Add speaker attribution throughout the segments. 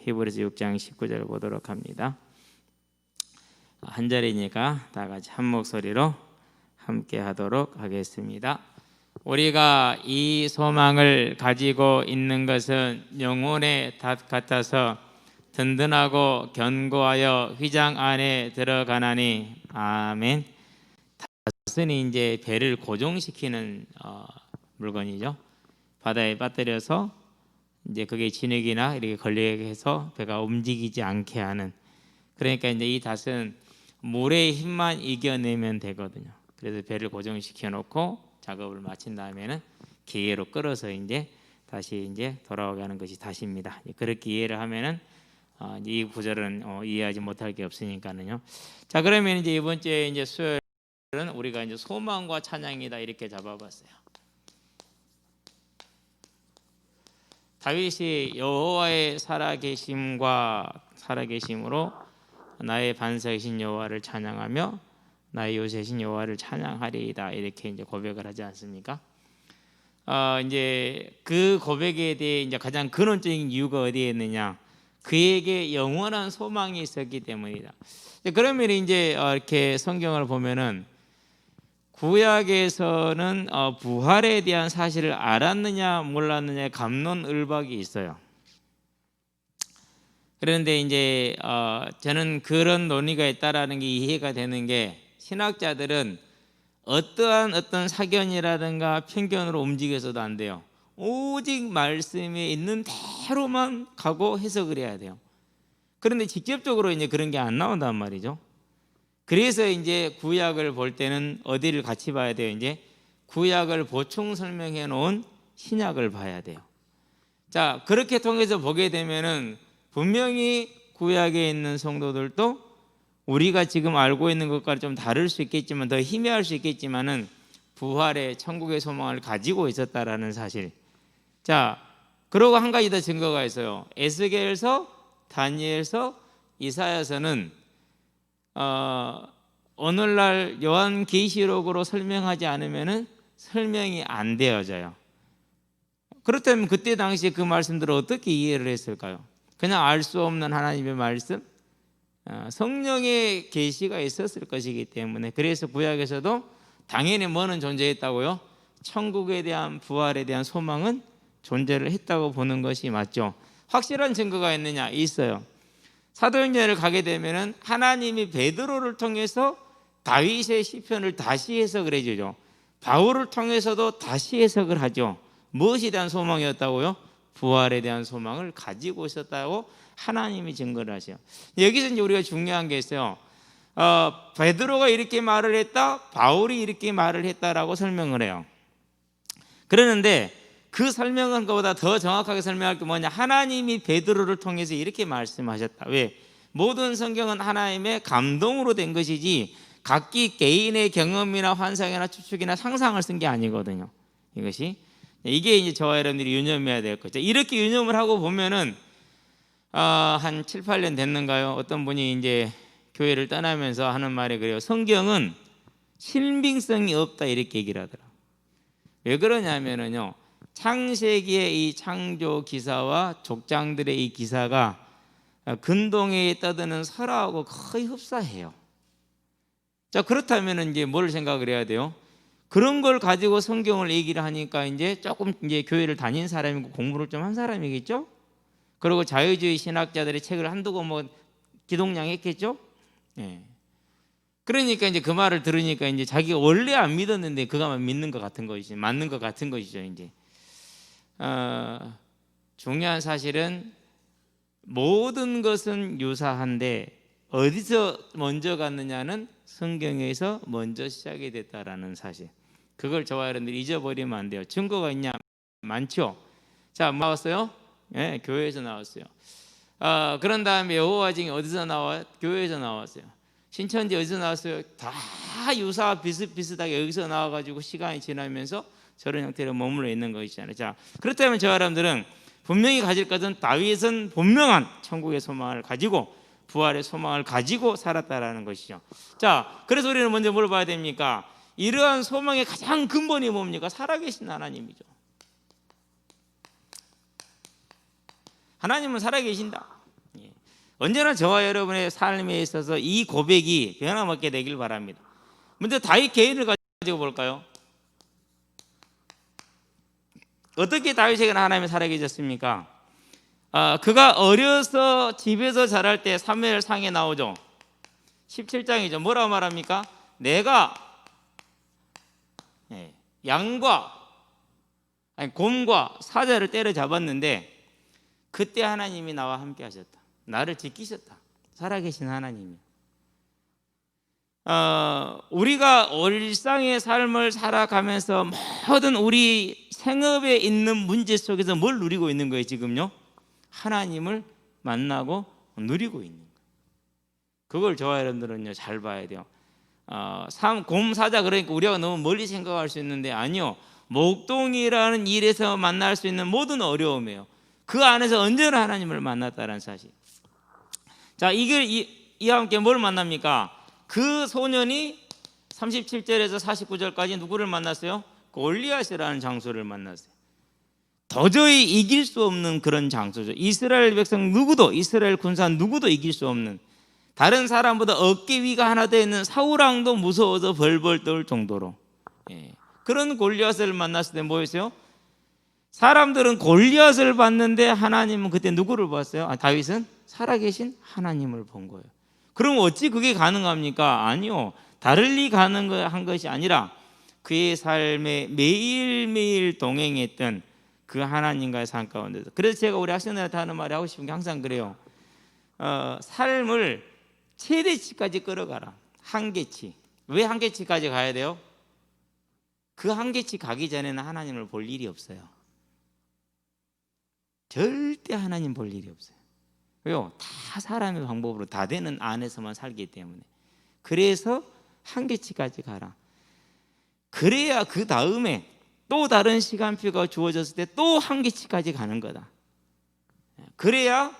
Speaker 1: 히브리서 6장 19절 보도록 합니다. 한 절이니까 다 같이 한 목소리로 함께 하도록 하겠습니다. 우리가 이 소망을 가지고 있는 것은 영혼의 닷 같아서 든든하고 견고하여 휘장 안에 들어가나니. 아멘. 닷은 이제 배를 고정시키는 물건이죠. 바다에 빠뜨려서 이제 그게 진흙이나 이렇게 걸리게 해서 배가 움직이지 않게 하는. 그러니까 이제 이 닷은 물의 힘만 이겨내면 되거든요. 그래서 배를 고정시켜 놓고 작업을 마친 다음에는 기계로 끌어서 이제 다시 이제 돌아오게 하는 것이 닷입니다. 그렇게 이해를 하면은 이 구절은 이해하지 못할 게 없으니까는요. 자, 그러면 이제 이번 주에 이제 수요일은 우리가 이제 소망과 찬양이다 이렇게 잡아봤어요. 다윗이 여호와의 살아계심으로 나의 반석이신 여호와를 찬양하며 나의 요새신 여호와를 찬양하리이다 이렇게 이제 고백을 하지 않습니까? 이제 그 고백에 대해 이제 가장 근원적인 이유가 어디에 있느냐? 그에게 영원한 소망이 있었기 때문이다. 그러면 이제 이렇게 성경을 보면은 구약에서는 부활에 대한 사실을 알았느냐 몰랐느냐의 갑론을박이 있어요. 그런데 이제 저는 그런 논의가 있다라는 게 이해가 되는 게, 신학자들은 어떤 사견이라든가 편견으로 움직여서도 안 돼요. 오직 말씀에 있는 대로만 가고 해석을 해야 돼요. 그런데 직접적으로 이제 그런 게 안 나온단 말이죠. 그래서 이제 구약을 볼 때는 어디를 같이 봐야 돼요? 이제 구약을 보충 설명해 놓은 신약을 봐야 돼요. 자, 그렇게 통해서 보게 되면은 분명히 구약에 있는 성도들도 우리가 지금 알고 있는 것과 좀 다를 수 있겠지만, 더 희미할 수 있겠지만은 부활의 천국의 소망을 가지고 있었다라는 사실. 자, 그리고 한 가지 더 증거가 있어요. 에스겔서, 다니엘서, 이사야서는 오늘날 요한계시록으로 설명하지 않으면은 설명이 안 되어져요. 그렇다면 그때 당시에 그 말씀들을 어떻게 이해를 했을까요? 그냥 알 수 없는 하나님의 말씀, 성령의 계시가 있었을 것이기 때문에. 그래서 구약에서도 당연히 뭐는 존재했다고요? 천국에 대한, 부활에 대한 소망은 존재를 했다고 보는 것이 맞죠. 확실한 증거가 있느냐? 있어요. 사도행전을 가게 되면은 하나님이 베드로를 통해서 다윗의 시편을 다시 해석을 해주죠. 바울을 통해서도 다시 해석을 하죠. 무엇에 대한 소망이었다고요? 부활에 대한 소망을 가지고 있었다고 하나님이 증거를 하세요. 여기서 이제 우리가 중요한 게 있어요. 베드로가 이렇게 말을 했다, 바울이 이렇게 말을 했다라고 설명을 해요. 그러는데 그 설명은 그보다 더 정확하게 설명할 게 뭐냐? 하나님이 베드로를 통해서 이렇게 말씀하셨다. 왜? 모든 성경은 하나님의 감동으로 된 것이지 각기 개인의 경험이나 환상이나 추측이나 상상을 쓴 게 아니거든요. 이게 이제 저와 여러분들이 유념해야 될 거죠. 이렇게 유념을 하고 보면은 한 7, 8년 됐는가요? 어떤 분이 이제 교회를 떠나면서 하는 말이 그래요. 성경은 신빙성이 없다 이렇게 얘기를 하더라고요. 왜 그러냐면은요, 창세기의 이 창조 기사와 족장들의 이 기사가 근동에 떠드는 설화하고 거의 흡사해요. 자, 그렇다면 이제 뭘 생각을 해야 돼요? 그런 걸 가지고 성경을 얘기를 하니까 이제 조금 이제 교회를 다닌 사람이고 공부를 좀 한 사람이겠죠? 그리고 자유주의 신학자들의 책을 한두 권 뭐 기동량 했겠죠? 예. 그러니까 이제 그 말을 들으니까 이제 자기가 원래 안 믿었는데 그가만 믿는 것 같은 것이죠. 맞는 것 같은 것이죠, 이제. 중요한 사실은 모든 것은 유사한데 어디서 먼저 갔느냐는 성경에서 먼저 시작이 됐다라는 사실. 그걸 저와 여러분들이 잊어버리면 안 돼요. 증거가 있냐? 많죠. 자, 뭐 나왔어요? 네, 교회에서 나왔어요. 그런 다음에 여호와 증인 어디서 나와요? 교회에서 나왔어요. 신천지 어디서 나왔어요? 다 유사 비슷비슷하게 여기서 나와가지고 시간이 지나면서 저런 형태로 머물러 있는 것이잖아요. 자, 그렇다면 저 사람들은 분명히 가질 것은 다윗은 분명한 천국의 소망을 가지고 부활의 소망을 가지고 살았다라는 것이죠. 자, 그래서 우리는 먼저 뭘 봐야 됩니까? 이러한 소망의 가장 근본이 뭡니까? 살아계신 하나님이죠. 하나님은 살아계신다. 언제나 저와 여러분의 삶에 있어서 이 고백이 변함없게 되길 바랍니다. 먼저 다윗 개인을 가지고 볼까요? 어떻게 다윗에게는 하나님이 살아계셨습니까? 그가 어려서 집에서 자랄 때 사무엘상에 나오죠. 17장이죠. 뭐라고 말합니까? 내가 양과 곰과 사자를 때려잡았는데 그때 하나님이 나와 함께 하셨다. 나를 지키셨다. 살아계신 하나님이. 우리가 일상의 삶을 살아가면서 모든 우리 생업에 있는 문제 속에서 뭘 누리고 있는 거예요 지금요? 하나님을 만나고 누리고 있는 거예요. 그걸 저와 여러분들은요 잘 봐야 돼요. 곰 사자 그러니까 우리가 너무 멀리 생각할 수 있는데 아니요. 목동이라는 일에서 만날 수 있는 모든 어려움이에요. 그 안에서 언제나 하나님을 만났다는 사실. 자, 이와 함께 뭘 만납니까? 그 소년이 37절에서 49절까지 누구를 만났어요? 골리앗이라는 장소를 만났어요. 도저히 이길 수 없는 그런 장소죠. 이스라엘 백성 누구도, 이스라엘 군사 누구도 이길 수 없는, 다른 사람보다 어깨 위가 하나 되어 있는 사울왕도 무서워서 벌벌 떨 정도로 그런 골리앗을 만났을 때 뭐였어요? 사람들은 골리앗을 봤는데 하나님은 그때 누구를 봤어요? 다윗은 살아계신 하나님을 본 거예요. 그럼 어찌 그게 가능합니까? 아니요. 다르리 가능한 것이 아니라 그의 삶에 매일매일 동행했던 그 하나님과의 삶 가운데서. 그래서 제가 우리 학생들한테 하는 말이 하고 싶은 게 항상 그래요. 삶을 최대치까지 끌어가라. 한계치. 왜 한계치까지 가야 돼요? 그 한계치 가기 전에는 하나님을 볼 일이 없어요. 절대 하나님 볼 일이 없어요. 왜요? 다 사람의 방법으로 다 되는 안에서만 살기 때문에. 그래서 한계치까지 가라. 그래야 그 다음에 또 다른 시간표가 주어졌을 때 또 한계치까지 가는 거다. 그래야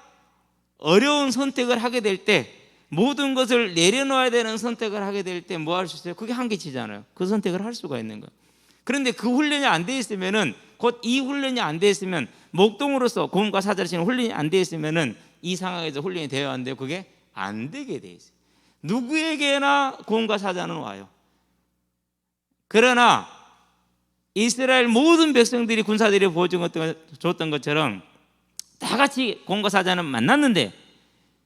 Speaker 1: 어려운 선택을 하게 될 때, 모든 것을 내려놓아야 되는 선택을 하게 될 때 뭐 할 수 있어요? 그게 한계치잖아요. 그 선택을 할 수가 있는 거예요. 그런데 그 훈련이 안 돼 있으면은, 곧 이 훈련이 안 돼 있으면, 목동으로서 곰과 사자를 치는 훈련이 안 돼 있으면은 이 상황에서 훈련이 되어야 하는데 그게 안 되게 돼 있어요. 누구에게나 곰과 사자는 와요. 그러나 이스라엘 모든 백성들이, 군사들이 보여줬던 것처럼 다 같이 곰과 사자는 만났는데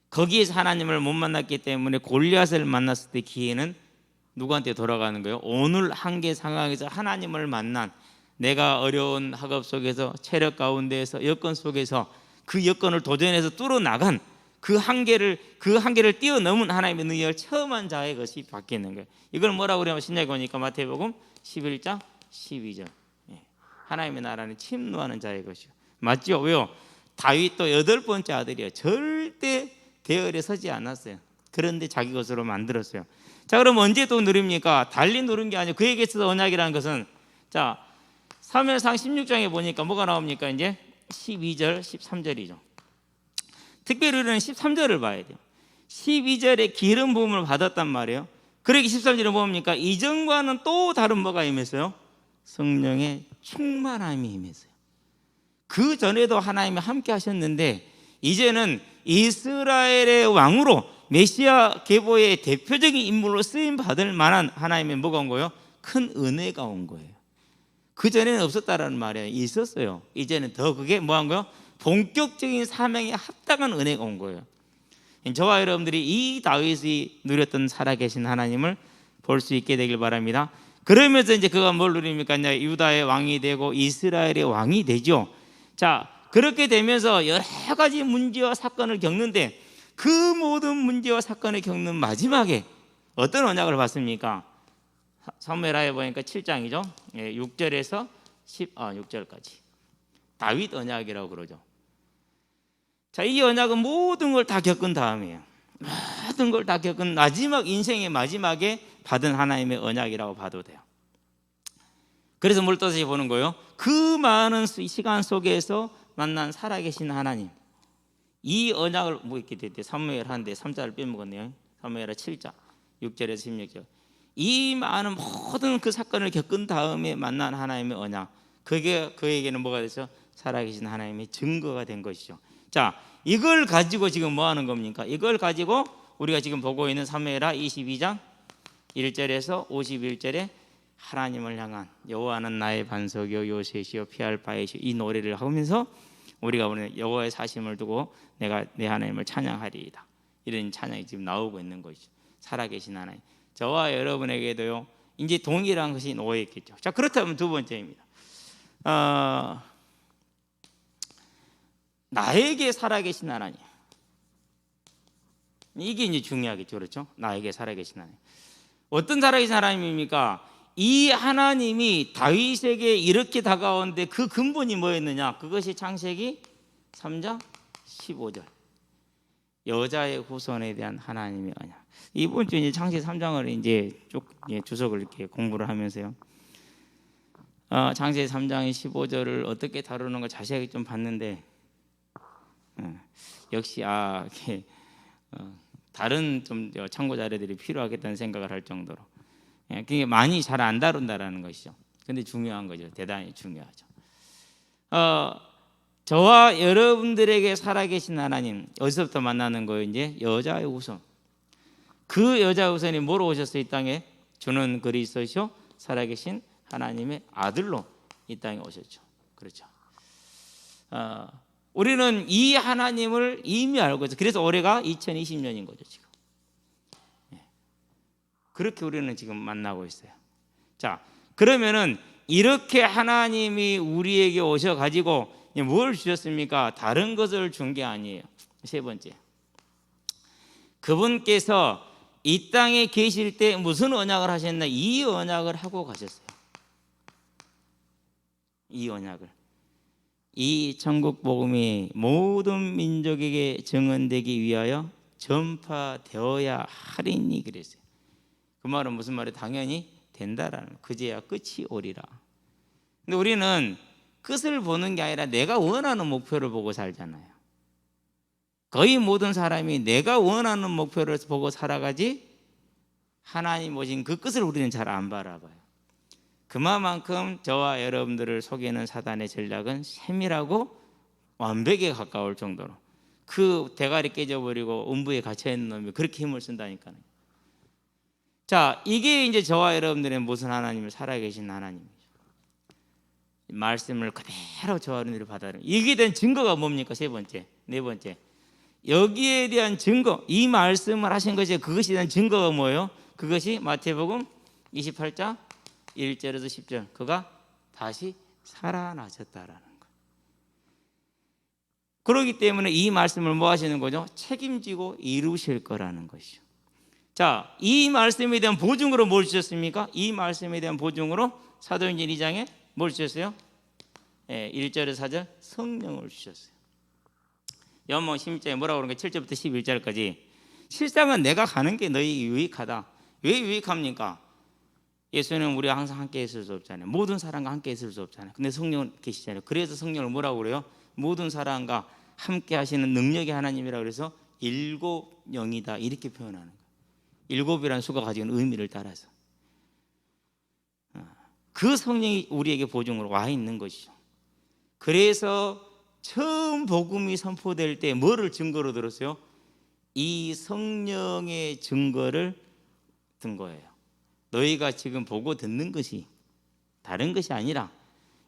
Speaker 1: 거기에서 하나님을 못 만났기 때문에 골리앗을 만났을 때 기회는 누구한테 돌아가는 거예요? 오늘 한계 상황에서 하나님을 만난, 내가 어려운 학업 속에서, 체력 가운데에서, 여건 속에서 그 여건을 도전해서 뚫어나간 그 한계를 뛰어넘은 하나님의 능력을 체험한 자의 것이 바뀌는 거예요. 이걸 뭐라고 그러냐면 신약에 보니까 마태복음 11장 12절. 하나님의 나라는 침노하는 자의 것이요. 맞죠? 왜요? 다윗도 8번째 아들이에요. 절대 대열에 서지 않았어요. 그런데 자기 것으로 만들었어요. 자, 그럼 언제 또 누립니까? 달리 누른 게 아니고 그에게 있어서 언약이라는 것은, 자, 사무엘상 16장에 보니까 뭐가 나옵니까? 이제 12절, 13절이죠. 특별히 우리는 13절을 봐야 돼요. 12절에 기름 부음을 받았단 말이에요. 그러기 13절에 뭡니까? 이전과는 또 다른 뭐가 임했어요? 성령의 충만함이 임했어요. 그 전에도 하나님이 함께 하셨는데 이제는 이스라엘의 왕으로 메시아 계보의 대표적인 인물로 쓰임 받을 만한 하나님의 뭐가 온 거예요? 큰 은혜가 온 거예요. 그 전에는 없었다라는 말이에요. 있었어요. 이제는 더 그게 뭐한 거예요? 본격적인 사명에 합당한 은혜가 온 거예요. 저와 여러분들이 이 다윗이 누렸던 살아계신 하나님을 볼 수 있게 되길 바랍니다. 그러면서 이제 그가 뭘 누립니까? 이제 유다의 왕이 되고 이스라엘의 왕이 되죠. 자, 그렇게 되면서 여러 가지 문제와 사건을 겪는데 그 모든 문제와 사건을 겪는 마지막에 어떤 언약을 받습니까? 사무엘하에 보니까 7장이죠. 6절에서 6절까지 다윗 언약이라고 그러죠. 자, 이 언약은 모든 걸 다 겪은 다음이에요. 모든 걸 다 겪은 마지막, 인생의 마지막에 받은 하나님의 언약이라고 봐도 돼요. 그래서 뭘 다시 보는 거예요? 그 많은 시간 속에서 만난 살아계신 하나님, 이 언약을 뭐 이렇게 됐대. 사무엘 한데 3자를 빼먹었네요. 사무엘하 7장 6절에서 16절. 이 많은 모든 그 사건을 겪은 다음에 만난 하나님의 언약, 그게 그에게는 뭐가 됐죠? 살아계신 하나님의 증거가 된 것이죠. 자, 이걸 가지고 지금 뭐 하는 겁니까? 이걸 가지고 우리가 지금 보고 있는 사무엘하 22장 1절에서 51절에 하나님을 향한 여호와는 나의 반석이요 요새시요 피할 바이시요 이 노래를 하면서 우리가 오늘 여호와의 사심을 두고 내가 내 하나님을 찬양하리이다. 이런 찬양이 지금 나오고 있는 것이죠. 살아계신 하나님. 저와 여러분에게도요. 이제 동일한 것이 놓여있겠죠. 자, 그렇다면 두 번째입니다. 나에게 살아계신 하나님. 이게 이제 중요하겠죠. 그렇죠? 나에게 살아계신 하나님. 어떤 살아계신 하나님입니까? 이 하나님이 다윗에게 이렇게 다가오는데 그 근본이 뭐였느냐? 그것이 창세기 3장 15절. 여자의 후손에 대한 하나님의 언약. 이번 주에 이제 창세기 3장을 이제 쭉 주석을 이렇게 공부를 하면서요. 창세기 3장의 15절을 어떻게 다루는 거 자세하게 좀 봤는데 역시 이게 다른 좀 참고 자료들이 필요하겠다는 생각을 할 정도로 그게 많이 잘 안 다룬다라는 것이죠. 근데 중요한 거죠. 대단히 중요하죠. 저와 여러분들에게 살아계신 하나님 어디서부터 만나는 거예요? 이제 여자의 후손. 그 여자의 후손이 뭐로 오셨어요? 이 땅에 주는 그리스도시요 살아계신 하나님의 아들로 이 땅에 오셨죠. 그렇죠. 우리는 이 하나님을 이미 알고 있어요. 그래서 올해가 2020년인 거죠 지금. 그렇게 우리는 지금 만나고 있어요. 자, 그러면은 이렇게 하나님이 우리에게 오셔가지고 뭘 주셨습니까? 다른 것을 준 게 아니에요. 세 번째, 그분께서 이 땅에 계실 때 무슨 언약을 하셨나? 이 언약을 하고 가셨어요. 이 언약을. 이 천국 복음이 모든 민족에게 증언되기 위하여 전파되어야 하리니 그랬어요. 그 말은 무슨 말이에요? 당연히 된다라는 거예요. 그제야 끝이 오리라. 근데 우리는 끝을 보는 게 아니라 내가 원하는 목표를 보고 살잖아요. 거의 모든 사람이 내가 원하는 목표를 보고 살아가지 하나님 오신 그 끝을 우리는 잘 안 바라봐요. 그만큼 저와 여러분들을 속이는 사단의 전략은 세밀하고 완벽에 가까울 정도로 그 대가리 깨져버리고 음부에 갇혀있는 놈이 그렇게 힘을 쓴다니까요. 자, 이게 이제 저와 여러분들의 무슨 하나님을 살아계신 하나님이죠. 말씀을 그대로 저와 여러분들이 받아들이는 이게 된 증거가 뭡니까? 세 번째, 네 번째, 여기에 대한 증거, 이 말씀을 하신 것이 그것에 대한 증거가 뭐예요? 그것이 마태복음 28장 1절에서 10절 그가 다시 살아나셨다라는 거예요. 그렇기 때문에 이 말씀을 뭐 하시는 거죠? 책임지고 이루실 거라는 것이죠. 자, 이 말씀에 대한 보증으로 뭘 주셨습니까? 이 말씀에 대한 보증으로 사도행전 2장에 뭘 주셨어요? 1절에서 4절 성령을 주셨어요. 요한복음 16장에 뭐라고 그러는 거예요? 7절부터 11절까지 실상은 내가 가는 게 너희 유익하다. 왜 유익합니까? 예수는 우리와 항상 함께 있을 수 없잖아요. 모든 사람과 함께 있을 수 없잖아요. 근데 성령은 계시잖아요. 그래서 성령을 뭐라고 그래요? 모든 사람과 함께 하시는 능력의 하나님이라고 그래서 일곱 영이다 이렇게 표현하는 거예요. 일곱이라는 수가 가지고 있는 의미를 따라서 그 성령이 우리에게 보증으로 와 있는 것이죠. 그래서 처음 복음이 선포될 때 뭐를 증거로 들었어요? 이 성령의 증거를 든 거예요. 너희가 지금 보고 듣는 것이 다른 것이 아니라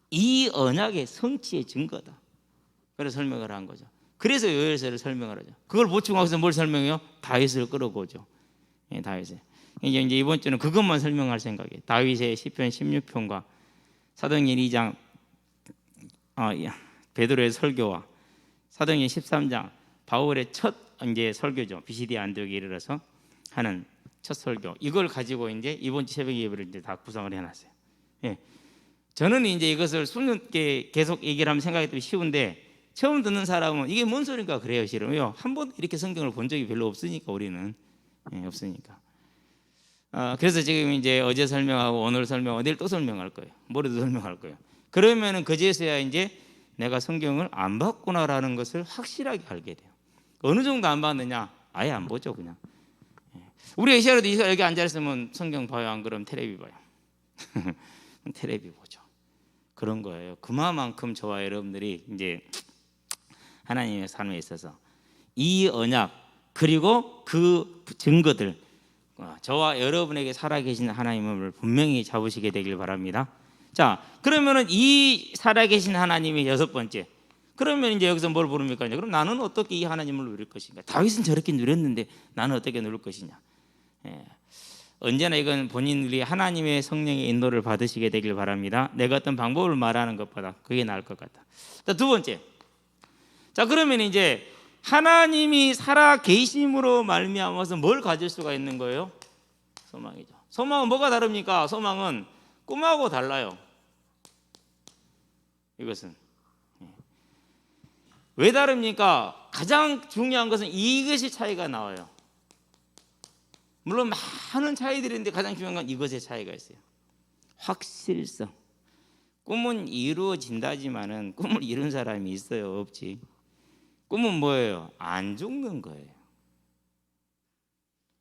Speaker 1: 이 언약의 성취의 증거다. 그래서 설명을 한 거죠. 그래서 요엘서를 설명을 하죠. 그걸 보충하고서 뭘 설명해요? 다윗을 끌어오죠. 다윗을. 이제 이번 주는 그것만 설명할 생각이에요. 다윗의 시편 16편과 사도행전 2장 베드로의 설교와 사도행전 13장 바울의 첫 이제 설교죠. 비시디 안디옥에 이르러서 하는 첫 설교. 이걸 가지고 이제 이번 주 새벽 예배를 이제 다 구성을 해놨어요. 예. 저는 이제 이것을 수년께 계속 얘기를 하면 생각이 쉬운데 처음 듣는 사람은 이게 뭔 소리인가 그래요. 싫어요. 한 번 이렇게 성경을 본 적이 별로 없으니까 우리는 없으니까. 그래서 지금 이제 어제 설명하고 오늘 설명하고 내일 또 설명할 거예요. 모레도 설명할 거예요. 그러면은 그제서야 이제 내가 성경을 안 봤구나라는 것을 확실하게 알게 돼요. 어느 정도 안 봤느냐? 아예 안 보죠 그냥. 우리 에시아로도 여기 앉아 있으면 성경 봐요. 안 그러면 텔레비 봐요. 텔레비 보죠. 그런 거예요. 그만큼 저와 여러분들이 이제 하나님의 삶에 있어서 이 언약 그리고 그 증거들 저와 여러분에게 살아계신 하나님을 분명히 잡으시게 되길 바랍니다. 자, 그러면은 이 살아계신 하나님이 여섯 번째. 그러면 이제 여기서 뭘 부릅니까? 그럼 나는 어떻게 이 하나님을 누릴 것인가? 다윗은 저렇게 누렸는데 나는 어떻게 누릴 것이냐? 예. 언제나 이건 본인들이 하나님의 성령의 인도를 받으시게 되길 바랍니다. 내가 어떤 방법을 말하는 것보다 그게 나을 것 같다. 자, 두 번째. 자, 그러면 이제 하나님이 살아 계심으로 말미암아서 뭘 가질 수가 있는 거예요? 소망이죠. 소망은 뭐가 다릅니까? 소망은 꿈하고 달라요. 이것은 왜 다릅니까? 가장 중요한 것은 이것이 차이가 나와요. 물론 많은 차이들이 있는데 가장 중요한 건 이것의 차이가 있어요. 확실성. 꿈은 이루어진다지만은 꿈을 이룬 사람이 있어요? 없지. 꿈은 뭐예요? 안 죽는 거예요.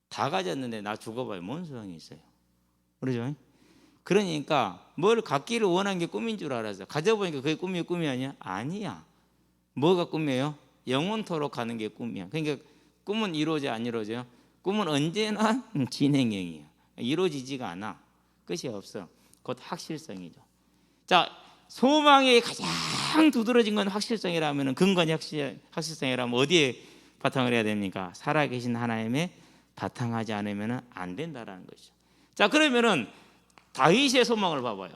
Speaker 1: 다 가졌는데 나 죽어봐요. 뭔 소용이 있어요? 그러죠? 그러니까 뭘 갖기를 원한 게 꿈인 줄 알았어요. 가져보니까 그게 꿈이 아니야? 아니야. 뭐가 꿈이에요? 영원토록 가는 게 꿈이야. 그러니까 꿈은 이루어져 안 이루어져요? 꿈은 언제나 진행형이에요. 이루어지지가 않아. 끝이 없어. 곧 확실성이죠. 자, 소망이 가장 두드러진 건 확실성이라면, 근거니 확실성이라면 어디에 바탕을 해야 됩니까? 살아계신 하나님의 바탕하지 않으면 안 된다라는 것이죠. 자, 그러면은 다윗의 소망을 봐봐요.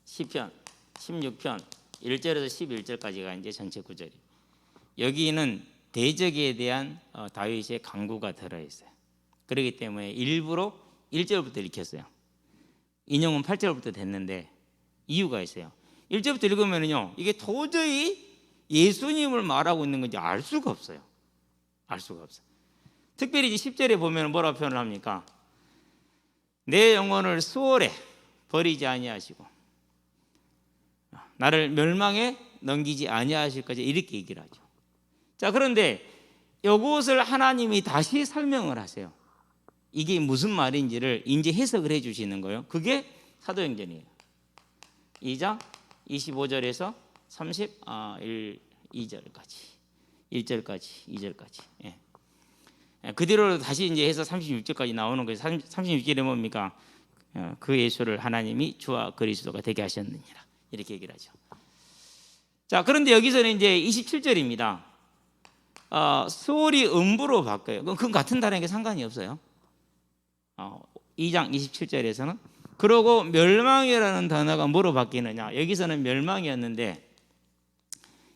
Speaker 1: 시편 16편 1절에서 11절까지가 이제 전체 구절이. 여기는 대적에 대한 다윗의 강구가 들어있어요. 그렇기 때문에 일부러 1절부터 읽혔어요. 인용은 8절부터 됐는데 이유가 있어요. 1절부터 읽으면요, 이게 도저히 예수님을 말하고 있는 건지 알 수가 없어요. 알 수가 없어요. 특별히 10절에 보면 뭐라고 표현을 합니까? 내 영혼을 수월에 버리지 아니하시고 나를 멸망에 넘기지 아니하실까지 이렇게 얘기를 하죠. 자, 그런데 이것을 하나님이 다시 설명을 하세요. 이게 무슨 말인지를 이제 해석을 해 주시는 거예요. 그게 사도행전이에요. 2장 25절에서 32절까지 1절까지 2절까지. 예. 그 뒤로 다시 이제 해서 36절까지 나오는 거예요. 36절에 뭡니까? 그 예수를 하나님이 주와 그리스도가 되게 하셨느니라. 이렇게 얘기를 하죠. 자, 그런데 여기서는 이제 27절입니다. 수월이 음부로 바뀌어요. 그건 같은 단어에게 상관이 없어요. 2장 27절에서는 그러고 멸망이라는 단어가 뭐로 바뀌느냐? 여기서는 멸망이었는데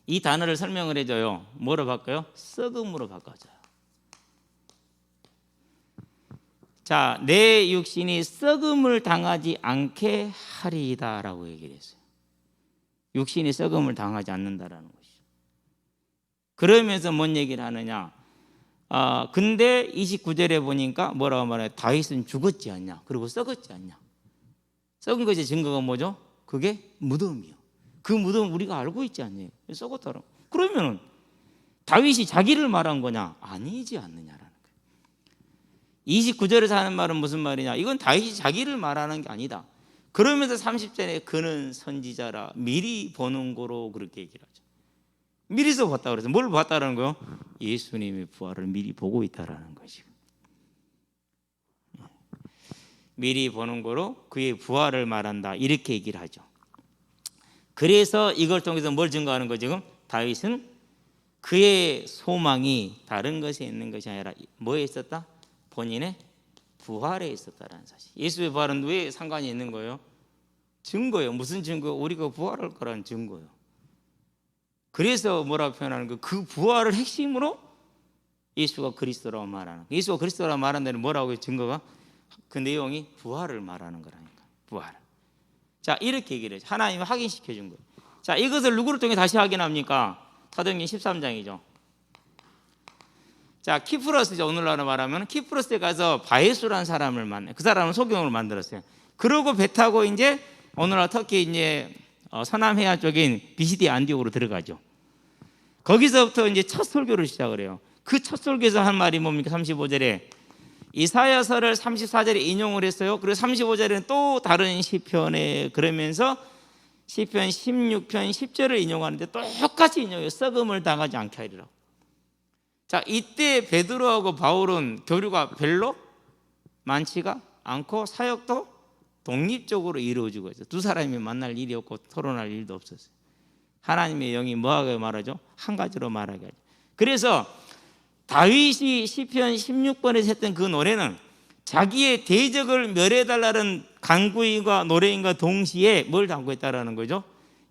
Speaker 1: 이 단어를 설명을 해줘요. 뭐로 바꿔요? 썩음으로 바꿔줘요. 자, 내 육신이 썩음을 당하지 않게 하리이다라고 얘기를 했어요. 육신이 썩음을 당하지 않는다라는 것이죠. 그러면서 뭔 얘기를 하느냐? 근데 29절에 보니까 뭐라고 말해요? 다윗은 죽었지 않냐? 그리고 썩었지 않냐? 썩은 것의 증거가 뭐죠? 그게 무덤이요. 그 무덤 우리가 알고 있지 않냐? 썩었다라고. 그러면 다윗이 자기를 말한 거냐? 아니지 않느냐라는 거예요. 29절에서 하는 말은 무슨 말이냐? 이건 다윗이 자기를 말하는 게 아니다. 그러면서 30절에 그는 선지자라 미리 보는 거로 그렇게 얘기를 하죠. 미리서 봤다 그래서 뭘 봤다라는 거요? 예수님의 부활을 미리 보고 있다라는 것이고. 미리 보는 거로 그의 부활을 말한다. 이렇게 얘기를 하죠. 그래서 이걸 통해서 뭘 증거하는 거죠? 지금 다윗은 그의 소망이 다른 것에 있는 것이 아니라 뭐에 있었다? 본인의 부활에 있었다라는 사실. 예수의 부활은 왜 상관이 있는 거예요? 증거예요. 무슨 증거요? 우리가 부활할 거라는 증거예요. 그래서 뭐라고 표현하는 거예요? 그 부활을 핵심으로 예수가 그리스도라고 말하는 거예요. 예수가 그리스도라고 말하는 데는 뭐라고 증거가? 그 내용이 부활을 말하는 거라니까. 부활. 자, 이렇게 얘기를 해요. 하나님이 확인시켜 준 거예요. 자, 이것을 누구를 통해 다시 확인합니까? 사도행전 13장이죠. 자, 키프로스죠. 오늘날로 말하면 키프로스에 가서 바예수라는 사람을 만나요. 그 사람은 소경으로 만들었어요. 그러고 배 타고 이제 오늘날 터키 이제 서남 해안 쪽인 비시디 안디옥으로 들어가죠. 거기서부터 이제 첫 설교를 시작을 해요. 그 첫 설교에서 한 말이 뭡니까? 35절에 이사야서를 34절에 인용을 했어요. 그리고 35절에는 또 다른 시편에 그러면서 시편 16편 10절을 인용하는데 똑같이 인용해요. 썩음을 당하지 않게 하리라. 자, 이때 베드로하고 바울은 교류가 별로 많지가 않고 사역도 독립적으로 이루어지고 있어요. 두 사람이 만날 일이 없고 토론할 일도 없었어요. 하나님의 영이 뭐하게 말하죠? 한 가지로 말하게 하죠. 그래서 다윗이 시편 16번에서 했던 그 노래는 자기의 대적을 멸해달라는 간구인과 노래인과 동시에 뭘 담고 있다라는 거죠?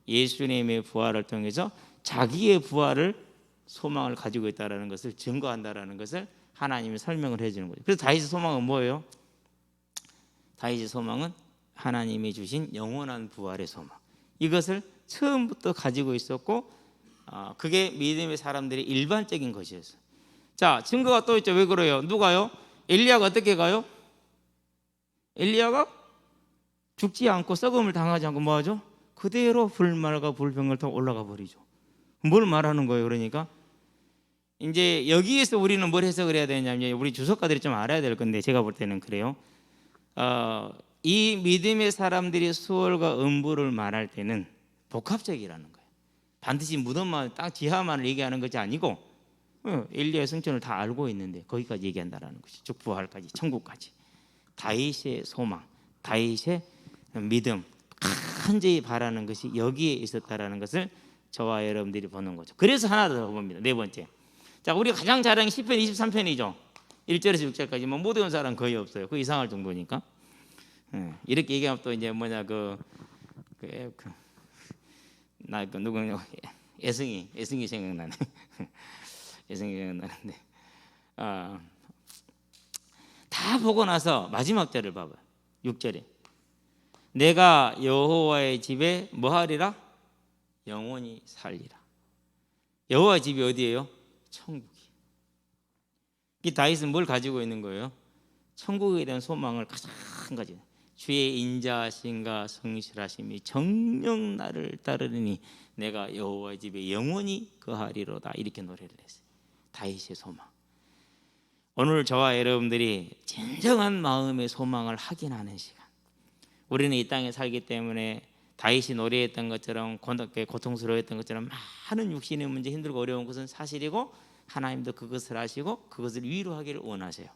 Speaker 1: 예수님의 부활을 통해서 자기의 부활을 소망을 가지고 있다라는 것을 증거한다라는 것을 하나님이 설명을 해주는 거죠. 그래서 다윗의 소망은 뭐예요? 다윗의 소망은 하나님이 주신 영원한 부활의 소망. 이것을 처음부터 가지고 있었고 그게 믿음의 사람들의 일반적인 것이었어요. 자, 증거가 또 있죠. 왜 그래요? 누가요? 엘리야가 어떻게 가요? 엘리야가 죽지 않고 썩음을 당하지 않고 뭐하죠? 그대로 불말과 불병을 타고 올라가 버리죠. 뭘 말하는 거예요? 그러니까 이제 여기에서 우리는 뭘 해석을 해야 되냐면, 우리 주석가들이 좀 알아야 될 건데 제가 볼 때는 그래요. 이 믿음의 사람들이 수월과 음부를 말할 때는 복합적이라는 거예요. 반드시 무덤만 땅 지하만을 얘기하는 것이 아니고 엘리야의 승천을 다 알고 있는데 거기까지 얘기한다라는 것이, 즉 부활까지, 천국까지. 다윗의 소망, 다윗의 믿음, 간절히 바라는 것이 여기에 있었다라는 것을 저와 여러분들이 보는 거죠. 그래서 하나 더 봅니다. 네 번째. 자, 우리가 가장 잘하는 게 10편 23편이죠. 1절에서 6절까지 뭐 못 외운 사람 거의 없어요. 그 이상할 정도니까. 이렇게 얘기하면 또 이제 뭐냐 나 그 누구냐 애승이 생각나네. 애승이 생각나는데 다 보고 나서 마지막 절을 봐봐요. 6절에 내가 여호와의 집에 뭐하리라? 영원히 살리라. 여호와의 집이 어디예요? 천국이. 이 다윗은 뭘 가지고 있는 거예요? 천국에 대한 소망을 가장 가지고, 주의 인자하심과 성실하심이 정녕 나를 따르니 내가 여호와의 집에 영원히 거하리로다. 이렇게 노래를 했어요. 다윗의 소망. 오늘 저와 여러분들이 진정한 마음의 소망을 확인하는 시간. 우리는 이 땅에 살기 때문에 다윗이 노래했던 것처럼 고통스러웠던 것처럼 많은 육신의 문제, 힘들고 어려운 것은 사실이고 하나님도 그것을 아시고 그것을 위로하기를 원하세요.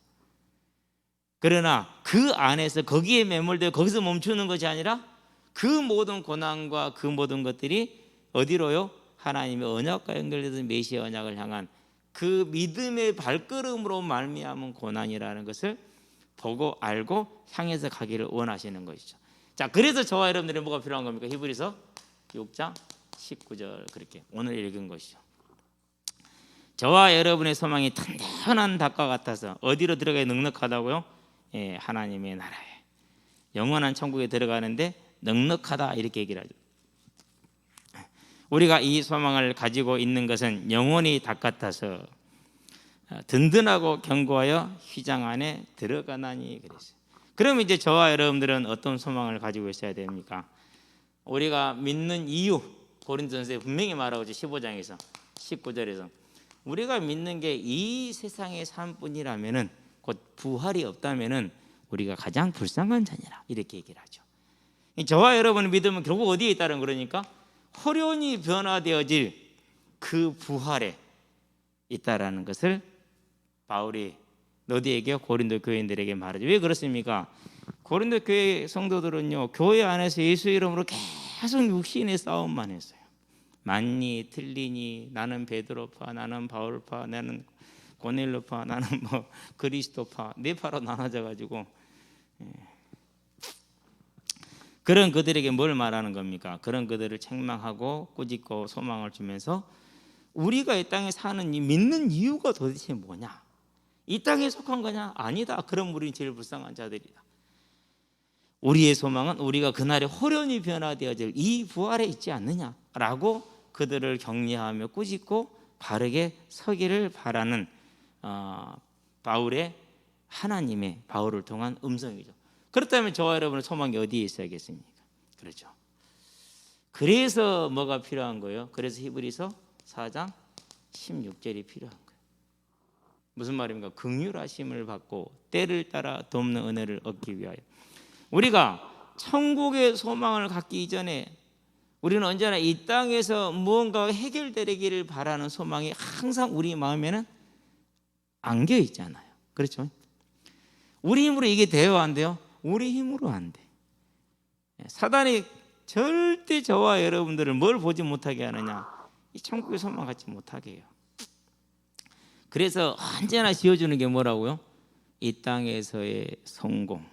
Speaker 1: 그러나 그 안에서 거기에 매몰되어 거기서 멈추는 것이 아니라 그 모든 고난과 그 모든 것들이 어디로요? 하나님의 언약과 연결되는 메시아 언약을 향한 그 믿음의 발걸음으로 말미암은 고난이라는 것을 보고 알고 향해서 가기를 원하시는 것이죠. 자, 그래서 저와 여러분들이 뭐가 필요한 겁니까? 히브리서 6장 19절 그렇게 오늘 읽은 것이죠. 저와 여러분의 소망이 단단한 닭과 같아서 어디로 들어가야 넉넉하다고요? 예, 하나님의 나라에 영원한 천국에 들어가는데 넉넉하다 이렇게 얘기를 하죠. 우리가 이 소망을 가지고 있는 것은 영원히 닭 같아서 든든하고 견고하여 휘장 안에 들어가나니 그랬어요. 그럼 이제 저와 여러분들은 어떤 소망을 가지고 있어야 됩니까? 우리가 믿는 이유, 고린도전서에 분명히 말하고 있죠. 15장에서 19절에서 우리가 믿는 게 이 세상의 삶뿐이라면은, 곧 부활이 없다면은 우리가 가장 불쌍한 자니라 이렇게 얘기를 하죠. 저와 여러분의 믿음은 결국 어디에 있다는 거니까 호련히 변화되어질 그 부활에 있다라는 것을 바울이 너디에게 고린도 교인들에게 말하죠. 왜 그렇습니까? 고린도 교회 성도들은요, 교회 안에서 예수 이름으로 계속 육신의 싸움만 했어요. 맞니 틀리니, 나는 베드로파, 나는 바울파, 나는 고넬로파, 나는 뭐 그리스도파, 네 파로 나눠져 가지고 그런 그들에게 뭘 말하는 겁니까? 그런 그들을 책망하고 꾸짖고 소망을 주면서 우리가 이 땅에 사는 이 믿는 이유가 도대체 뭐냐? 이 땅에 속한 거냐? 아니다. 그럼 우리는 제일 불쌍한 자들이다. 우리의 소망은 우리가 그날에 호련히 변화되어질 이 부활에 있지 않느냐라고 그들을 격려하며 꾸짖고 바르게 서기를 바라는 바울의 하나님의 바울을 통한 음성이죠. 그렇다면 저와 여러분의 소망이 어디에 있어야겠습니까? 그렇죠. 그래서 뭐가 필요한 거예요? 그래서 히브리서 4장 16절이 필요한 거예요. 무슨 말입니까? 긍휼하심을 받고 때를 따라 돕는 은혜를 얻기 위하여. 우리가 천국의 소망을 갖기 이전에 우리는 언제나 이 땅에서 무언가가 해결되기를 바라는 소망이 항상 우리 마음에는 안겨 있잖아요. 그렇죠? 우리 힘으로 이게 돼요, 안 돼요? 우리 힘으로 안 돼. 사단이 절대 저와 여러분들을 뭘 보지 못하게 하느냐? 이 천국의 소망 갖지 못하게 해요. 그래서 언제나 지어주는 게 뭐라고요? 이 땅에서의 성공.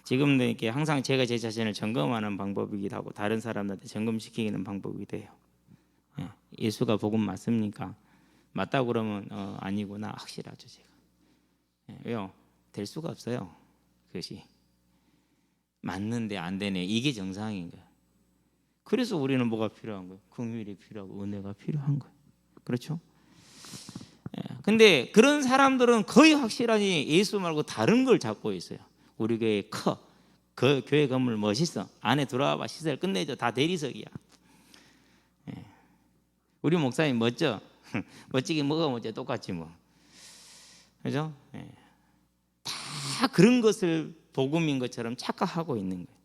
Speaker 1: 지금도 이렇게 항상 제가 제 자신을 점검하는 방법이기도 하고 다른 사람들한테 점검시키는 방법이기도 해요. 예수가 복음 맞습니까? 맞다고 그러면 아니구나 확실하죠 제가. 왜요? 될 수가 없어요. 그것이 맞는데 안 되네. 이게 정상인 거예요. 그래서 우리는 뭐가 필요한 거예요? 긍휼이 필요하고 은혜가 필요한 거예요. 그렇죠? 근데 그런 사람들은 거의 확실하니 예수 말고 다른 걸 잡고 있어요. 우리 교회 커. 그 교회 건물 멋있어. 안에 들어와봐. 시설 끝내줘. 다 대리석이야. 우리 목사님 멋져. 멋지게 뭐가 멋져. 똑같지 뭐. 그죠? 다 그런 것을 복음인 것처럼 착각하고 있는 거예요.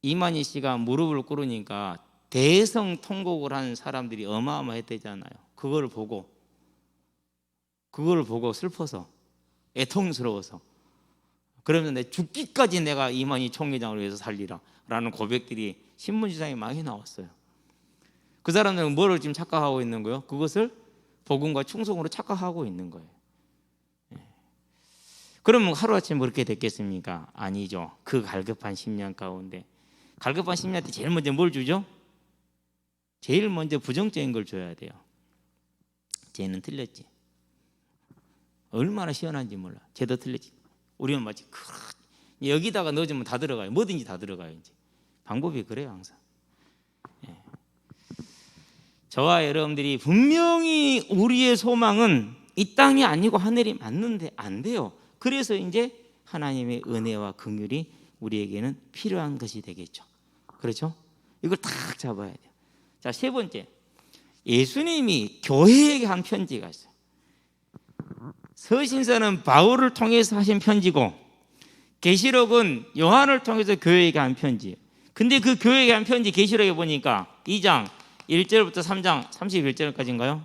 Speaker 1: 이만희 씨가 무릎을 꿇으니까 대성 통곡을 한 사람들이 어마어마했대잖아요. 그걸 보고 슬퍼서 애통스러워서 그러면서 내 죽기까지 내가 이만희 총회장을 위해서 살리라 라는 고백들이 신문지상에 많이 나왔어요. 그 사람들은 뭐를 지금 착각하고 있는 거예요? 그것을 복음과 충성으로 착각하고 있는 거예요. 그러면 하루아침에 그렇게 됐겠습니까? 아니죠. 그 갈급한 10년 가운데 갈급한 10년 때 제일 먼저 뭘 주죠? 제일 먼저 부정적인 걸 줘야 돼요. 쟤는 틀렸지. 얼마나 시원한지 몰라. 쟤도 틀렸지. 우리는 마치 여기다가 넣어주면 다 들어가요. 뭐든지 다 들어가요. 이제 방법이 그래요 항상. 저와 여러분들이 분명히 우리의 소망은 이 땅이 아니고 하늘이 맞는데 안 돼요. 그래서 이제 하나님의 은혜와 긍휼이 우리에게는 필요한 것이 되겠죠. 그렇죠? 이걸 딱 잡아야 돼요. 자, 세 번째, 예수님이 교회에게 한 편지가 있어요. 서신서는 바울을 통해서 하신 편지고 계시록은 요한을 통해서 교회에게 한 편지예요. 근데 그 교회에게 한 편지 계시록에 보니까 2장 1절부터 3장 31절까지인가요?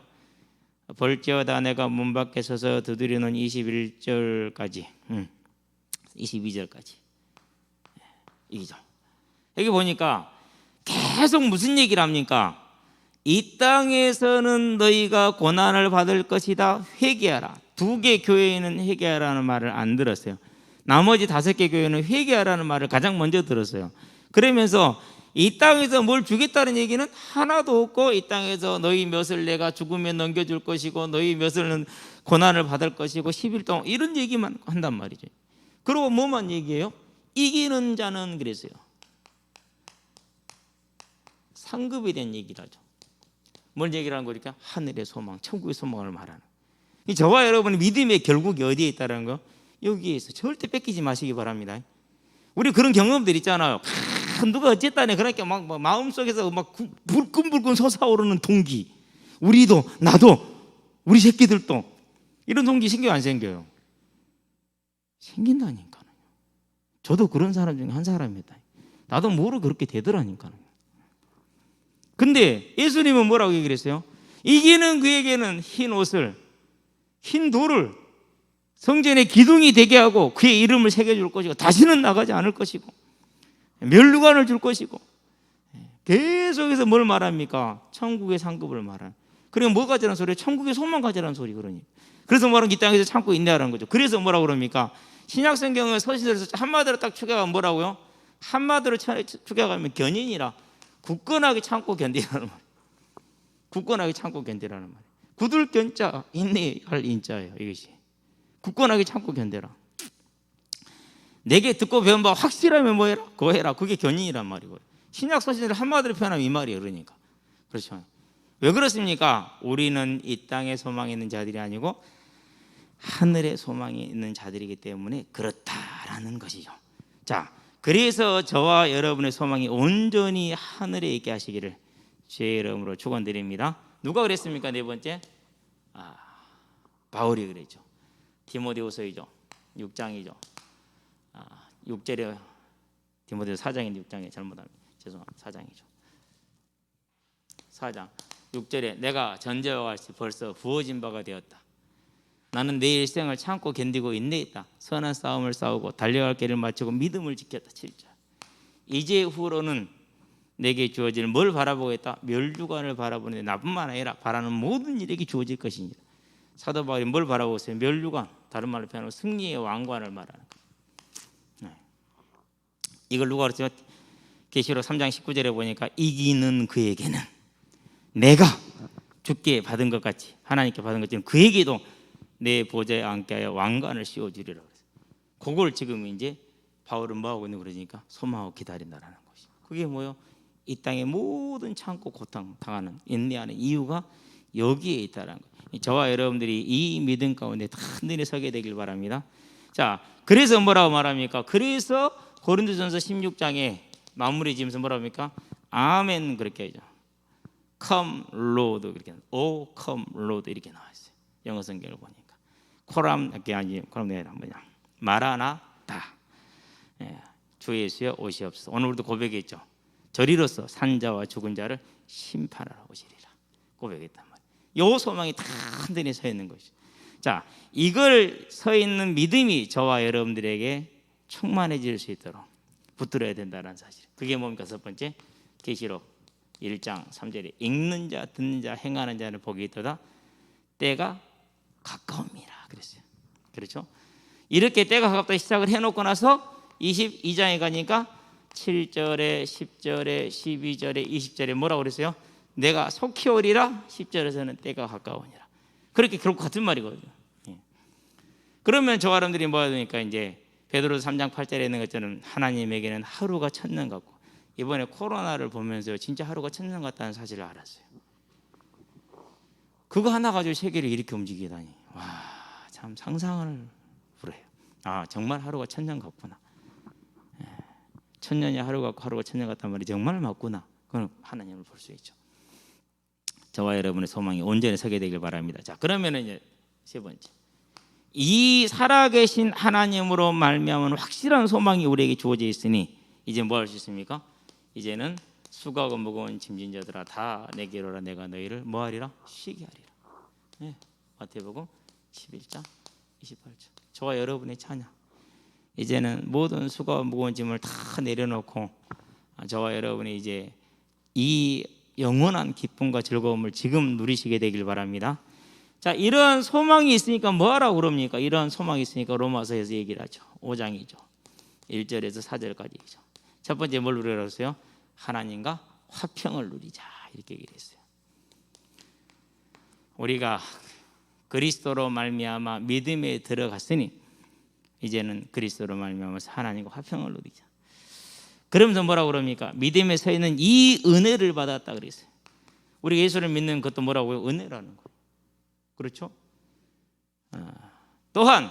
Speaker 1: 볼지어다 내가 문 밖에 서서 두드리는 21절까지 22절까지 이죠. 여기 보니까 계속 무슨 얘기를 합니까? 이 땅에서는 너희가 고난을 받을 것이다. 회개하라. 2개 교회는 회개하라는 말을 안 들었어요. 나머지 5개 교회는 회개하라는 말을 가장 먼저 들었어요. 그러면서 이 땅에서 뭘 주겠다는 얘기는 하나도 없고 이 땅에서 너희 몇을 내가 죽으면 넘겨줄 것이고 너희 몇을 고난을 받을 것이고 10일 동안 이런 얘기만 한단 말이죠. 그리고 뭐만 얘기해요? 이기는 자는 그랬어요. 상급에 대한 얘기를 하죠. 뭘 얘기를 하는 거니까 하늘의 소망, 천국의 소망을 말하는. 저와 여러분의 믿음의 결국이 어디에 있다는 거? 여기에 있어. 절대 뺏기지 마시기 바랍니다. 우리 그런 경험들 있잖아요. 누가 어쨌다네. 그러니까 막 마음속에서 막 불끈불끈 솟아오르는 동기. 우리도 나도 우리 새끼들도 이런 동기 생겨요, 안 생겨요? 생긴다니까요. 저도 그런 사람 중에 한 사람입니다. 나도 모르고 그렇게 되더라니까요. 근데 예수님은 뭐라고 얘기를 했어요? 이기는 그에게는 흰 옷을, 흰 돌을 성전의 기둥이 되게 하고 그의 이름을 새겨줄 것이고 다시는 나가지 않을 것이고 멸류관을 줄 것이고 계속해서 뭘 말합니까? 천국의 상급을 말하는. 그러니까 뭐 가지라는 소리예요? 천국의 소망 가지라는 소리. 그러니 그래서 뭐라는 이 땅에서 참고 있냐라는 거죠. 그래서 뭐라고 그럽니까? 신약 성경을 서신서에서 한마디로 딱 추격하면 뭐라고요? 한마디로 추격하면 견인이라 굳건하게 참고 견디라는 말. 굳건하게 참고 견디라는 말. 굳을 견자 인내할 인자예요. 이것이 굳건하게 참고 견뎌라. 내게 듣고 배운 바 확실하면 뭐 해라? 그거 해라. 그게 견인이란 말이고요. 신약 서신을 한마디로 표현하면 이 말이에요. 그러니까 그렇죠. 왜 그렇습니까? 우리는 이 땅에 소망이 있는 자들이 아니고 하늘에 소망이 있는 자들이기 때문에 그렇다라는 것이죠. 자, 그래서 저와 여러분의 소망이 온전히 하늘에 있게 하시기를 주의 이름으로 축원드립니다. 누가 그랬습니까? 네 번째, 바울이 그랬죠. 디모데후서이죠. 6장이죠. 6절에 디모데후서 4장인데 6장에 잘못하면 죄송합니다. 4장이죠. 4장 6절에 내가 전제와 같이 벌써 부어진 바가 되었다. 나는 내 일생을 참고 견디고 인내했다. 선한 싸움을 싸우고 달려갈 길을 마치고 믿음을 지켰다. 7절 이제 후로는 내게 주어질 뭘 바라보고 있다. 멸류관을 바라보는데 나뿐만 아니라 바라는 모든 일에게 주어질 것이니라. 사도 바울이 뭘 바라보고 있어요? 멸류관, 다른 말로 표현하면 승리의 왕관을 말하는 거예요. 이걸 누가 그랬죠? 계시록 3장 19절에 보니까 이기는 그에게는 내가 주께 받은 것 같이 하나님께 받은 것처럼 그에게도 내 보좌에 앉게 하여 왕관을 씌워주리라 그랬어요. 그걸 지금 이제 바울은 뭐하고 있는 그러니까 소망하고 기다린다라는 것이. 그게 뭐요? 이 땅의 모든 참고 고통 당하는 인내하는 이유가 여기에 있다라는 거예요. 저와 여러분들이 이 믿음 가운데 단단히 서게 되길 바랍니다. 자, 그래서 뭐라고 말합니까? 그래서 고린도전서 16장에 마무리 지면서 뭐라고 합니까? 아멘 그렇게 하죠. Come Lord 그렇게 O come Lord 이렇게 나와 있어요. 영어 성경을 보니까 코람 이렇게 아니 코람 내가 뭐냐 마라나다. 주 예수여 오시옵소서. 오늘 우리도 고백했죠. 저리로서 산자와 죽은 자를 심판하러 오시리라 고백했단 말이에요. 이 소망이 단단히 서 있는 것이죠. 자, 이걸 서 있는 믿음이 저와 여러분들에게 충만해질 수 있도록 붙들어야 된다는 사실. 그게 뭡니까? 첫 번째 계시록 1장 3절에 읽는 자 듣는 자 행하는 자는 복이 있도다. 때가 가까웁니다 그랬어요. 그렇죠? 이렇게 때가 가깝다 시작을 해놓고 나서 22장에 가니까 7절에 10절에 12절에 20절에 뭐라고 그랬어요? 내가 속히 오리라. 10절에서는 때가 가까우니라. 그렇게 결국 같은 말이거든요. 그러면 저 사람들이 뭐 하니까 이제 베드로서 3장 8절에 있는 것처럼 하나님에게는 하루가 천년 같고 이번에 코로나를 보면서 진짜 하루가 천년 같다는 사실을 알았어요. 그거 하나 가지고 세계를 이렇게 움직이다니 와, 참 상상을 불해요. 아, 정말 하루가 천년 같구나. 천년이 하루 같고 하루가 천년 같단 말이 정말 맞구나. 그건 하나님을 볼 수 있죠. 저와 여러분의 소망이 온전히 서게 되길 바랍니다. 자, 그러면 이제 세 번째, 이 살아계신 하나님으로 말미암은 확실한 소망이 우리에게 주어져 있으니 이제 뭐 할 수 있습니까? 이제는 수고하고 무거운 짐진 자들아 다 내게로 오라. 내가 너희를 뭐 하리라? 쉬게 하리라. 마태복음 11장 28절. 저와 여러분의 찬양. 이제는 모든 수고와 무거운 짐을 다 내려놓고 저와 여러분이 이제 이 영원한 기쁨과 즐거움을 지금 누리시게 되길 바랍니다. 자, 이런 소망이 있으니까 뭐 하라고 그럽니까? 이런 소망이 있으니까 로마서에서 얘기를 하죠. 5장이죠. 1절에서 4절까지죠. 첫 번째 뭘 누리라고 했어요? 하나님과 화평을 누리자 이렇게 얘기를 했어요. 우리가 그리스도로 말미암아 믿음에 들어갔으니 이제는 그리스도로 말미암아서 하나님과 화평을 누리자. 그러면서 뭐라고 그럽니까? 믿음에 서 있는 이 은혜를 받았다 그랬어요. 우리가 예수를 믿는 것도 뭐라고요? 은혜라는 거예요. 그렇죠? 또한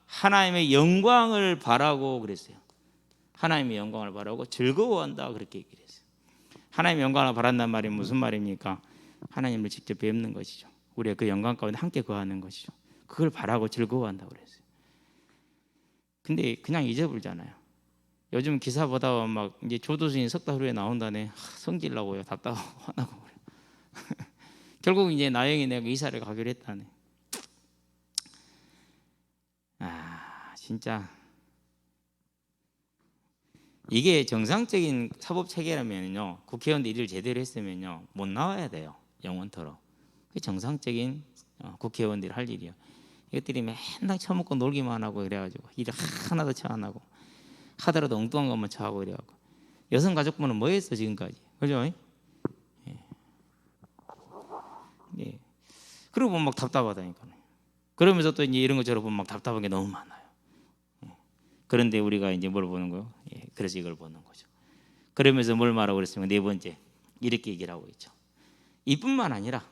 Speaker 1: 하나님의 영광을 바라고 그랬어요. 하나님의 영광을 바라고 즐거워한다 그렇게 얘기를 했어요. 하나님의 영광을 바란단 말이 무슨 말입니까? 하나님을 직접 뵙는 것이죠. 우리가 그 영광 가운데 함께 거하는 것이죠. 그걸 바라고 즐거워한다고 그랬어요. 근데 그냥 잊어버리잖아요. 요즘 기사 보다 막 이제 조도수인 석 달 후에 나온다네. 성질 나고요. 답답하고 화나고 그래요. 결국 이제 나영이 내가 이사를 가기로 했다네. 아, 진짜 이게 정상적인 사법 체계라면요, 국회의원들 일을 제대로 했으면요 못 나와야 돼요. 영원토록. 그게 정상적인 국회의원들이 할 일이요. 이것들이 맨날 처먹고 놀기만 하고 그래가지고 일을 하나도 처 안 하고 하더라도 엉뚱한 것만 처하고 그래가지고 여성가족부는 뭐 했어 지금까지, 그죠? 예. 그리고 보면 막 답답하다니까요. 그러면서 또 이제 이런 것처럼 보면 막 답답한 게 너무 많아요. 그런데 우리가 이제 뭘 보는 거요? 그래서 이걸 보는 거죠. 그러면서 뭘 말하고 그랬습니까? 네 번째 이렇게 얘기를 하고 있죠. 이뿐만 아니라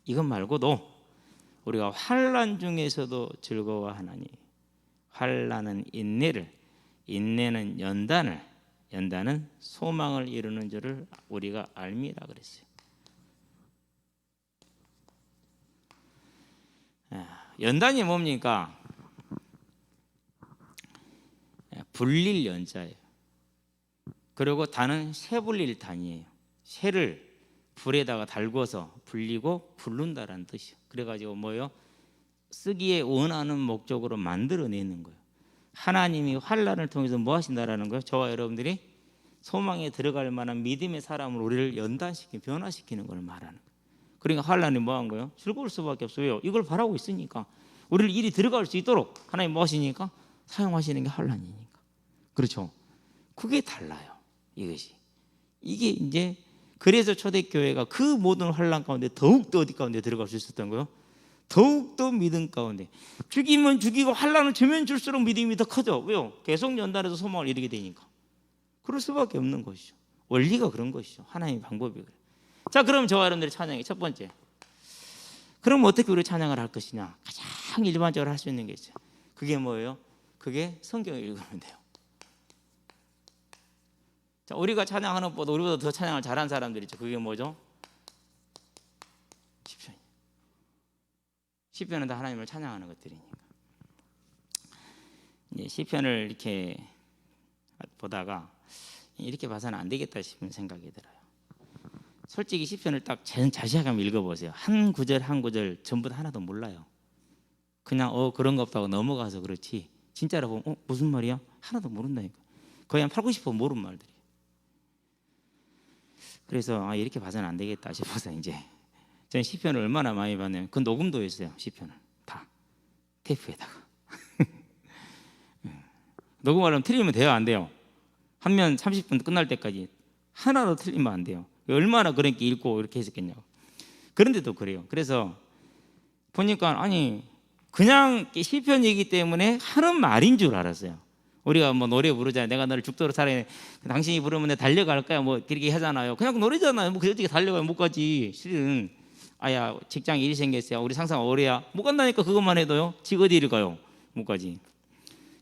Speaker 1: 이것 말고도 우리가 환난 중에서도 즐거워하나니 환난은 인내를, 인내는 연단을, 연단은 소망을 이루는 줄을 우리가 알미라 그랬어요. 연단이 뭡니까? 불릴 연자예요. 그리고 단은 새 불릴 단이에요. 새를 불에다가 달궈서 불리고 부른다라는 뜻이에요. 그래가지고 뭐예요? 쓰기에 원하는 목적으로 만들어내는 거예요. 하나님이 환난을 통해서 뭐 하신다라는 거예요? 저와 여러분들이 소망에 들어갈 만한 믿음의 사람으로 우리를 연단시키고 변화시키는 걸 말하는 거예요. 그러니까 환난이 뭐 한 거예요? 즐거울 수밖에 없어요. 이걸 바라고 있으니까 우리를 일이 들어갈 수 있도록 하나님 뭐 하시니까? 사용하시는 게 환난이니까. 그렇죠? 그게 달라요. 이것이. 이게 이제 그래서 초대교회가 그 모든 환난 가운데 더욱더 어디 가운데 들어갈 수 있었던 거예요? 더욱더 믿음 가운데. 죽이면 죽이고 환난을 주면 줄수록 믿음이 더 커져. 왜요? 계속 연단해서 소망을 이루게 되니까. 그럴 수밖에 없는 것이죠. 원리가 그런 것이죠. 하나님의 방법이 그래요. 자, 그럼 저와 여러분들의 찬양이 첫 번째. 그럼 어떻게 우리 찬양을 할 것이냐? 가장 일반적으로 할 수 있는 게 있어요. 그게 뭐예요? 그게 성경을 읽으면 돼요. 자, 우리가 찬양하는 것보다 우리보다 더 찬양을 잘하는 사람들이 있죠. 그게 뭐죠? 시편. 시편은 다 하나님을 찬양하는 것들이니까. 이제 시편을 이렇게 보다가 이렇게 봐서는 안 되겠다 싶은 생각이 들어요. 솔직히 시편을 딱 자세하게 한번 읽어보세요. 한 구절 한 구절 전부 다 하나도 몰라요. 그냥 그런 거 없다고 넘어가서 그렇지 진짜로 보면 무슨 말이야? 하나도 모른다니까. 거의 한 80% 모르는 말들이. 그래서 이렇게 봐서는 안 되겠다 싶어서 이제 저는 시편을 얼마나 많이 봤냐면 그 녹음도 했어요. 시편을 다 테이프에다가 녹음하려면 틀리면 돼요? 안 돼요? 한 면 30분 끝날 때까지 하나도 틀리면 안 돼요. 얼마나 그렇게 읽고 이렇게 했었겠냐고. 그런데도 그래요. 그래서 보니까 그냥 시편이기 때문에 하는 말인 줄 알았어요. 우리가 뭐 노래 부르잖아요. 내가 너를 죽도록 사랑해. 당신이 부르면 내가 달려갈 거야. 뭐 그렇게 하잖아요. 그냥 노래잖아요. 뭐 어떻게 달려가면 못 가지. 실은 직장에 일이 생겼어요. 우리 상사가 오래야 못 간다니까. 그것만 해도요. 지금 어디를 가요? 못 가지.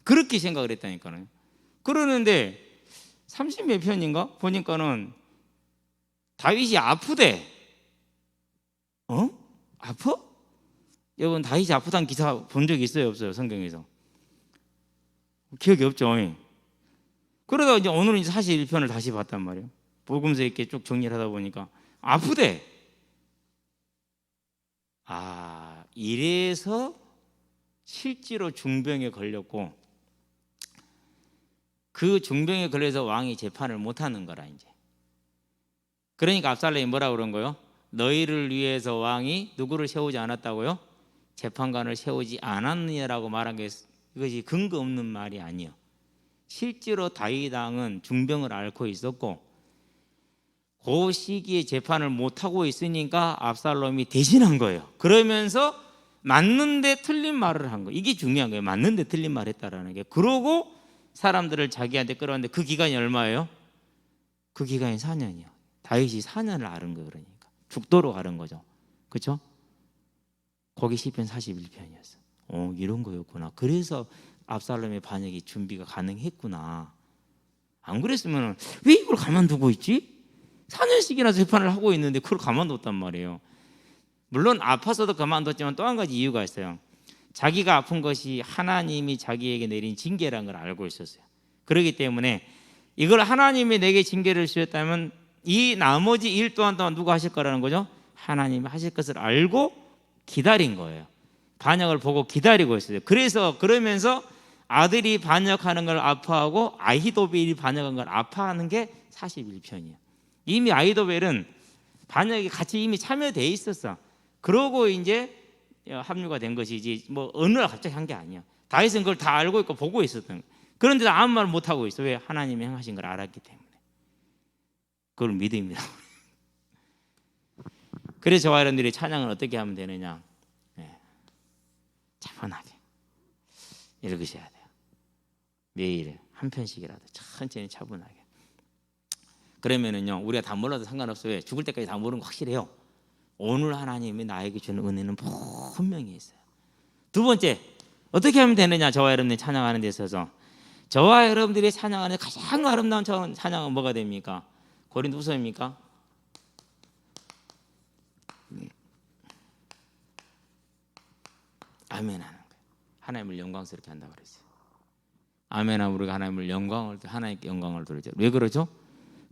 Speaker 1: 그렇게 생각을 했다니까요. 그러는데 30몇 편인가 보니까는 다윗이 아프대. 아파? 여러분 다윗이 아프다는 기사 본 적 있어요? 없어요? 성경에서 기억이 없죠. 그러다가 이제 오늘은 이제 41편을 다시 봤단 말이에요. 복음서 이렇게 쭉 정리를 하다 보니까 아프대. 이래서 실제로 중병에 걸렸고 그 중병에 걸려서 왕이 재판을 못하는 거라 이제. 그러니까 압살롬이 뭐라고 그런 거예요? 너희를 위해서 왕이 누구를 세우지 않았다고요? 재판관을 세우지 않았느냐라고 말한 게 이것이 근거 없는 말이 아니에요. 실제로 다윗 왕은 중병을 앓고 있었고 그 시기에 재판을 못하고 있으니까 압살롬이 대신한 거예요. 그러면서 맞는데 틀린 말을 한 거예요. 이게 중요한 거예요. 맞는데 틀린 말 했다라는 게. 그러고 사람들을 자기한테 끌어왔는데 그 기간이 얼마예요? 그 기간이 4년이요. 다윗이 4년을 앓은 거예요. 그러니까 죽도록 앓은 거죠. 그렇죠? 거기 시편 41편이었어. 이런 거였구나. 그래서 압살롬의 반역이 준비가 가능했구나. 안 그랬으면 왜 이걸 가만두고 있지? 4년씩이나 재판을 하고 있는데 그걸 가만뒀단 말이에요. 물론 아파서도 가만뒀지만 또 한 가지 이유가 있어요. 자기가 아픈 것이 하나님이 자기에게 내린 징계라는 걸 알고 있었어요. 그렇기 때문에 이걸 하나님이 내게 징계를 주셨다면 이 나머지 일 동안 누가 하실 거라는 거죠? 하나님이 하실 것을 알고 기다린 거예요. 반역을 보고 기다리고 있어요. 그래서 그러면서 아들이 반역하는 걸 아파하고 아히도벨이 반역한 걸 아파하는 게 41편이에요. 이미 아히도벨은 반역이 같이 이미 참여돼 있었어. 그러고 이제 합류가 된 것이지 뭐 어느 날 갑자기 한 게 아니야. 다윗은 그걸 다 알고 있고 보고 있었던 거예요. 그런데도 아무 말 못 하고 있어. 왜? 하나님이 행하신 걸 알았기 때문에. 그걸 믿음이라고. 그래서 저와 여러분들이 찬양을 어떻게 하면 되느냐? 차분하게 읽으셔야 돼요. 매일 한 편씩이라도 천천히 차분하게. 그러면은요 우리가 다 몰라도 상관없어요. 죽을 때까지 다 모르는 거 확실해요. 오늘 하나님이 나에게 주는 은혜는 분명히 있어요. 두 번째, 어떻게 하면 되느냐? 저와 여러분들이 찬양하는 데 있어서 저와 여러분들이 찬양하는 가장 아름다운 찬양은 뭐가 됩니까? 고린도후서입니까? 아멘 하는 거예요. 하나님을 영광스럽게 한다고 그랬어요. 아멘 하면 우리가 하나님께 영광을 돌리죠. 왜 그러죠?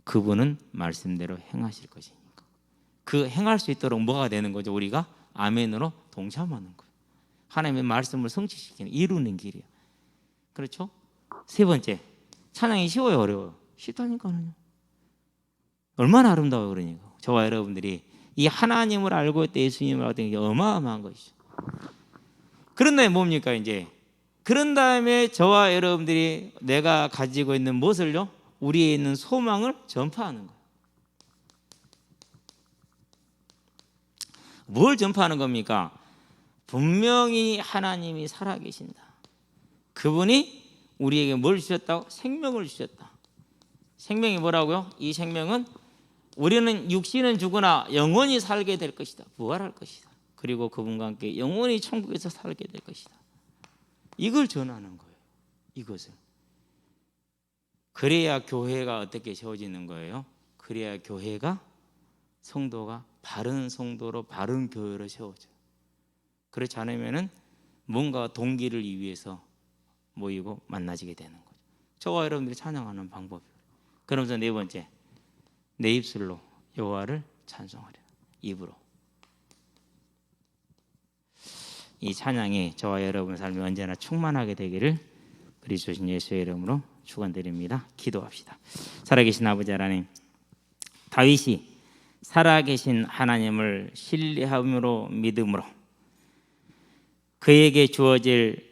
Speaker 1: 그분은 말씀대로 행하실 것이니까. 그 행할 수 있도록 뭐가 되는 거죠? 우리가 아멘으로 동참하는 거예요. 하나님의 말씀을 성취시키는, 이루는 길이에요. 그렇죠? 세 번째, 찬양이 쉬워요, 어려워요? 쉽다니까요. 얼마나 아름다워요. 그러니까 저와 여러분들이 이 하나님을 알고 있다, 예수님을 알고 있다, 게 어마어마한 것이죠. 그런 다음에 뭡니까? 이제 그런 다음에 저와 여러분들이 내가 가지고 있는 무엇을요? 우리에 있는 소망을 전파하는 거예요. 뭘 전파하는 겁니까? 분명히 하나님이 살아계신다. 그분이 우리에게 뭘 주셨다고? 생명을 주셨다. 생명이 뭐라고요? 이 생명은 우리는 육신은 죽으나 영원히 살게 될 것이다. 부활할 것이다. 그리고 그분과 함께 영원히 천국에서 살게 될 것이다. 이걸 전하는 거예요. 이것을. 그래야 교회가 어떻게 세워지는 거예요? 그래야 교회가, 성도가 바른 성도로 바른 교회로 세워져요. 그렇지 않으면은 뭔가 동기를 위해서 모이고 만나지게 되는 거죠. 저와 여러분들이 찬양하는 방법이에요. 그러면서 네 번째, 내 입술로 여호와를 찬송하리라. 입으로. 이 찬양이 저와 여러분의 삶이 언제나 충만하게 되기를 그리스도 신 예수의 이름으로 축원드립니다. 기도합시다. 살아계신 아버지 하나님, 다윗이 살아계신 하나님을 신뢰함으로 믿음으로 그에게 주어질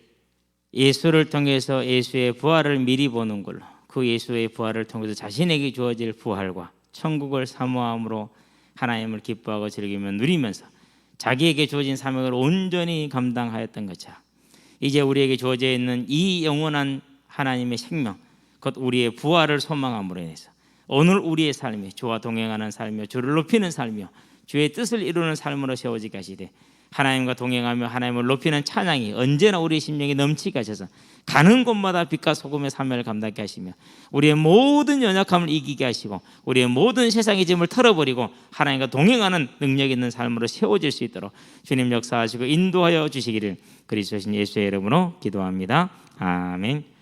Speaker 1: 예수를 통해서 예수의 부활을 미리 보는 걸로, 그 예수의 부활을 통해서 자신에게 주어질 부활과 천국을 사모함으로 하나님을 기뻐하고 즐기며 누리면서 자기에게 주어진 사명을 온전히 감당하였던 것처럼 이제 우리에게 주어져 있는 이 영원한 하나님의 생명, 곧 우리의 부활을 소망함으로 인해서 오늘 우리의 삶이 주와 동행하는 삶이요, 주를 높이는 삶이요, 주의 뜻을 이루는 삶으로 세워지게 하시되 하나님과 동행하며 하나님을 높이는 찬양이 언제나 우리의 심령에 넘치게 하셔서 가는 곳마다 빛과 소금의 사명을 감당케 하시며 우리의 모든 연약함을 이기게 하시고 우리의 모든 세상의 짐을 털어버리고 하나님과 동행하는 능력 있는 삶으로 세워질 수 있도록 주님 역사하시고 인도하여 주시기를 그리스도 신 예수의 이름으로 기도합니다. 아멘.